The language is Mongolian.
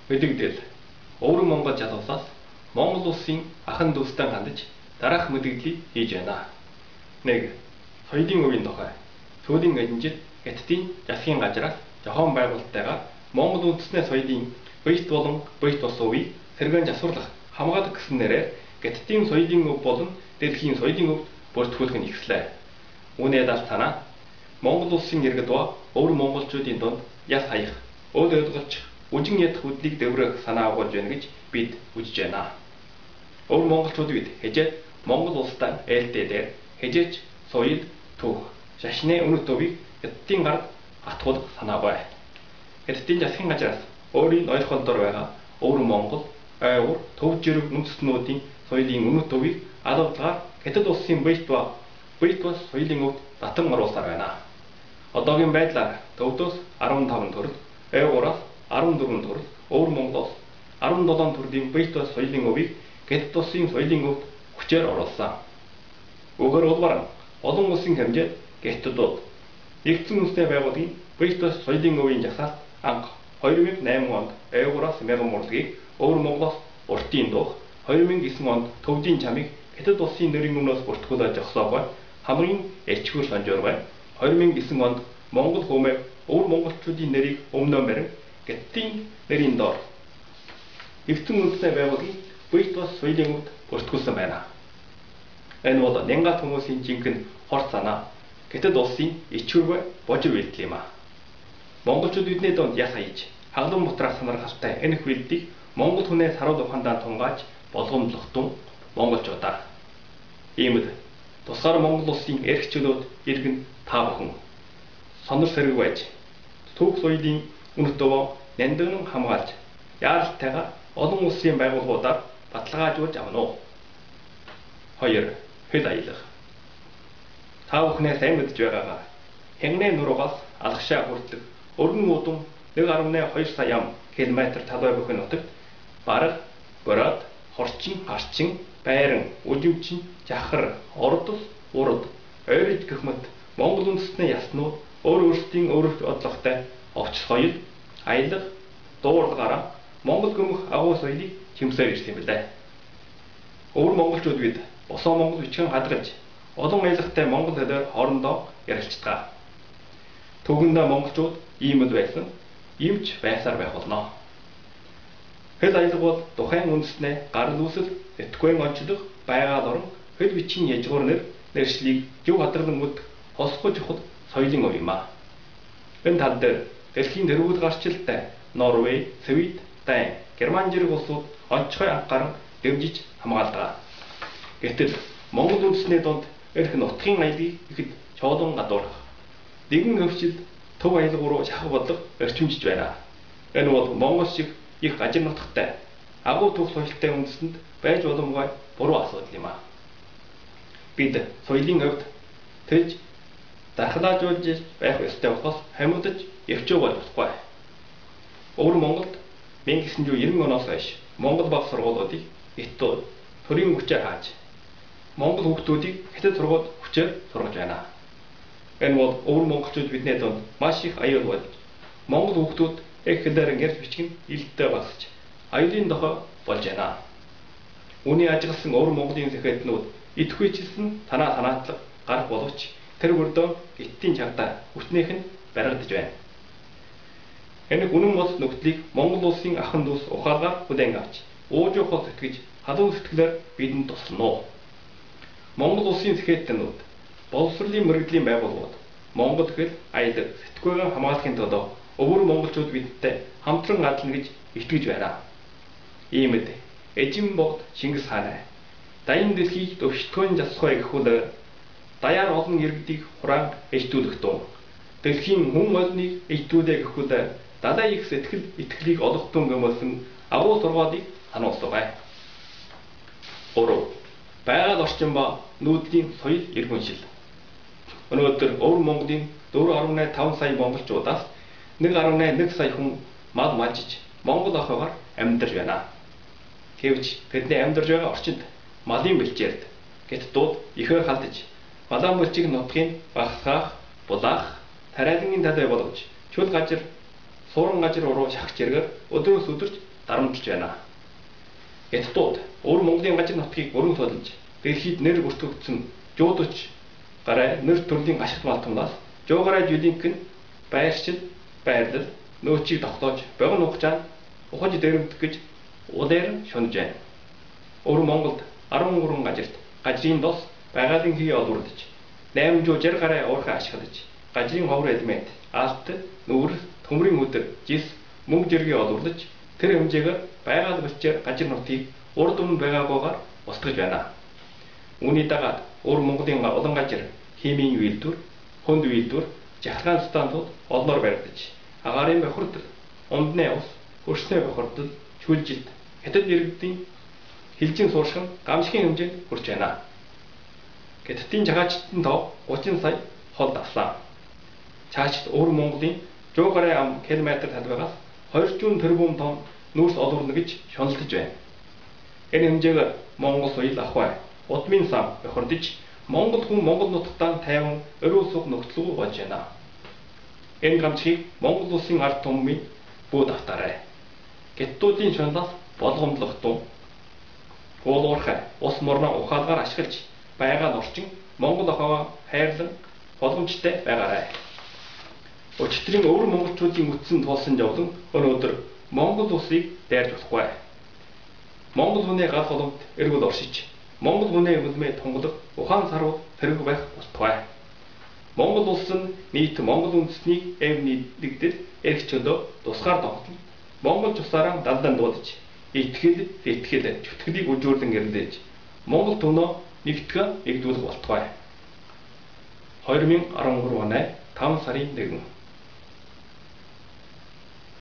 Мэдэгдэл. Өвөрмө Монгол залуусаас Монгол улсын ахын дүүстэй хандаж дараах мэдээллийг хийж байна. 1. Соёлын өвийн тухай. Сүүлийн эдэнжид Хятадын засгийн газраас зохион байгуулалттайгаар Монгол үндэстний соёлын бийт болон бийт бус өвийг сэргээн засварлах хамгаалах гэсэн нэрээр Хятадын соёлын өв болон дэлхийн соёлын өвд бүртгүүлэх нь ихслээ. Үүний дац санаа Монгол улсын иргэд ба өвөр монголчуудын дунд яс хаях, өд ойлголч, үжин ядах үдлийг дэврэх санаа агуулж байна гэж бид үзэж байна. Өвөр монголчууд бид хежээд Монгол улстай ээлтэй хежээч соёл, түүх, шашны үнэт өвийг Хятадын гард атгуулах санаа бай. Хятадын засгийн газраас өөрийн ойлгол дор байгаа өвөр Монгол, ойвор, төв жирэг үндэстнүүдийн соёлын үнэт өвийг алавдгаар Хятад улсын бийт ба бийт бус соёлын өвд татан оруулсаар байна. Одоогийн байдлаар төвдөөс 15 төрөл, ойвороос 14 төрөл, өвөр Монголоос 17 төрлийн бийт бус соёлын өвийг Хятад улсын соёлын өвд хүчээр оруулсан. Өгөр улбаран олон улсын хэмжээнд Хятадууд нэгдсэн үндэсний байгууллагын бийт бус соёлын өвийн жагсаалт анх 2008 онд ойвороос мяган мурлагийг өвөр Монголоос уртын дух, 2009 онд төвдийн чамыг Хятад улсын нэрийн өмнөөс бүртгүүлж зогсоогой хамгийн элчгүүр санжуургай 2009 онд Монгол хүмээ өвөр монголчуудын нэрийг өмнөө барин Хятадын нэрийн доор нэгдсэн үндэсний байгууллагын бийт бус соёлын өвд бүртгүүлсэн байна. Энэ бол нянгаат хүмүүсийн жинхэнэ хор санаа Хятад улсын ичүүргүй божир үйлдэл юм а. Монголчууд бидний дунд яс хаяж хаглан бутрах сонирхолтой энэ үйлдэлийг Монгол хүнээс харуул ухаандаа тунгааж болгоомжлохдун монголчуудаа. Иймд тусгаар Монгол улсын эрхчлүүд иргэн та бүхэн сонор сэрэг байж түүх соёлын үнэт өвөө нандинан хамгаалж яаралтайгаар олон улсын байгууллагуудаар баталгаажуулж авна уу. 2. Хэл аялах. Та бүхнээ сайн мэдж байгаагаар Хэнгнээ нуруугаас Алгашаа хүртэлх өргөн удам 1.2 сая км талбай бүхэн нутагт бараг, бороод, хорчин, харчин, байран, үжимчин, жахар, ордос, урд, ойрол гэх мэт Монгол үндэстний яснууд өөрсдийн одлоготой овч соёл, аялах, дууралгаараа Монгол гүмх агуу соёлыг чимсээр ирсэн юм билээ. Өвөр монголчууд бид босоо монгол бичгэн хадгалж олон аялагтай монгол хэлээр хоорондоо ярилцдаг. Түүхэндээ монголчууд иймд байсан, иймч байсаар байх болно. Хэл аялал бол тухайн үндэстний гарал үүсэл, сэтгүүн онцлог, байгаль орон, хэл бичгийн яжгуур нэршлиг зөв хадгалан мэдэх хосгож чухал соёлын өв юм а. Энэ тал дээр дэлхийн тэргүүл гарчлалтай Норвей, Свед, Дани, Герман зэрэг улсууд онцгой анхааран дэмжиж хамгаалдаг. Гэтэл Монгол үндэстний дунд эрх нутгийн аялагийг ихэд чоолон гадуурх, нэгэн хөвчил төв аялал руу шахах бодлого орчимжиж байна. Энэ бол Монгол шиг их гажир нутагтай агуу түүх соёлтой үндэстэнд байж боломгүй буруу асуудал юм а. Бид соёлын өвд тэгж дархлаажуулж байх ёстой болохоос хамигдаж явчаагүй болохгүй. Өвөр Монголд 1990 оноос хойш Монгол баг сургуулиудыг Хятад төрийн хүчээр хааж Монгол хүүхдүүдийг Хятад сургуульд хүчээр сургаж байна. Энэ бол өвөр монголчууд бидний дунд маш их аюул болж Монгол хүүхдүүд их хэлээр ярьж бичгэн илттэй багсаж аюулын дохой болж байна. Үүний ажигласан өвөр Монголын сэхэднүүд идэвхжүүлсэн санаатлаг гарах боловч тэр бүрдөө Хятадын чагтаа хүчнийх нь баригдаж байна. Энэ үнэн бол нөхдлийг Монгол улсын ахын дүүс ухаалгаар хүлээн авч уужуухад сэтгэж халуун сэтгэлээр бидэнд туслана. Монгол улсын сэхэднүүд боловсролын мэргэжлийн байгууллагууд Монгол хэл, аялал, сэтгүүрийн хамгаалахын төлөө өвөр монголчууд бидтэй хамтран гадлана гэж итгэж байна. Иймд эжин богд Чингис хаан даян дэлхийг өвчтгөн засахыг гэхүүл даяар олон иргэдийг хураан ээжтүүлэх тун дэлхийн хүн олныг ээжтүүлэх гэхүүл далай их сэтгэл итгэлийг олох тун гэмэлсэн агуу сургаалыг сануулсан. 3. Байгаль орчин ба нүүдлийн соёл иргэншил. Өнөөдөр өвөр Монголын 4.5 сая монголчуудаас 1.1 сая хүн мал малжиж Монгол ахыгаар амьдарч байна. Гэвч тэдний амьдарч байгаа орчинд малын бэлчээрд Хятадууд ихээ халдаж малаа мөрчиг нутгийн багсгаах, булаах, тариалангийн талбай болгож чөл газар, суурин газар руу шахаж иргээр өдрөөс өдөрч дарамтлж байна. Хятадууд өөр Монголын гажир нутгийг бүрэн судалж дэлхийд нэр бүртгэгдсэн жуудч гараа нэр төрлийн ашигт малтамнаас жуугараа жилийнхэн байршил байрлал нөөцийг тогтоож богино хугацаанд ухаж дээрэмдэх гэж улаар шунаж байна. Өөр Монголд 13 гажирт гажрын дос байгалийн хий олворлож 860 гараа уурхай ашиглаж гажрын ховор эдмэт алт нүүр төмрийн өдөр жис мөнгө зэргийг олворлож тэр хэмжээгээр байгаль бичээр гажир нутгийг урд өмнө байгаагүйгээр устгаж байна. Үүний дагаад өөр Монголын олон гажир химийн үйлдвэр, хөнд үйлдвэр, жахлаан станцууд олноор баригдаж, агаарын бохирдол, умдны ус, хөрсний бохирдол, чүлжилт, хятад иргэдийн хилжин суурших нь гамшигын хэмжээнд хүрч байна. Хятадын жагаачдын тоо 30 сая хол давсан. Цаашид өөр Монголын 100 гаруй ам километр талбайгаас 200 тэрбум тонн нүүрс олгорно гэж шуналтаж байна. Энэ хэмжээгээр Монгол соёл ахуй, удмын сан бохирдож, Монгол хүн Монгол нутгатаа тайван өрөө сух нөхцөл болж байна. Энэ гамшигыг Монгол улсын ард түмний бүү давтаарай. Хятадуудын шунлаас болгоомдлох тун уулуурхай ус морноо ухаалгаар ашиглаж байгаа орчин Монгол ахуйгаа хайрлан боломжтой байгаарай. Өчигдрийн өвөр монголчуудын үтсэн туулсан жавлан өнөөдөр Монгол улсыг дайрж болохгүй. Монгол хүний гал холомт эргэл оршиж, Монгол хүний үлмээ тунгалаг ухаан сарвал тэрэг байх болтугай. Монгол улс нь нийт Монгол үндэсний эв нэгдэд эрх чөлөө тусгаар тогтол Монгол тусаараа далдан дуудаж, итгэл чөтгөлийг үжүүлэн гэрлэж, Монгол төнөө нэгтгэн нэгдүүлэх болтугай. 2013 оны 5 сарын 1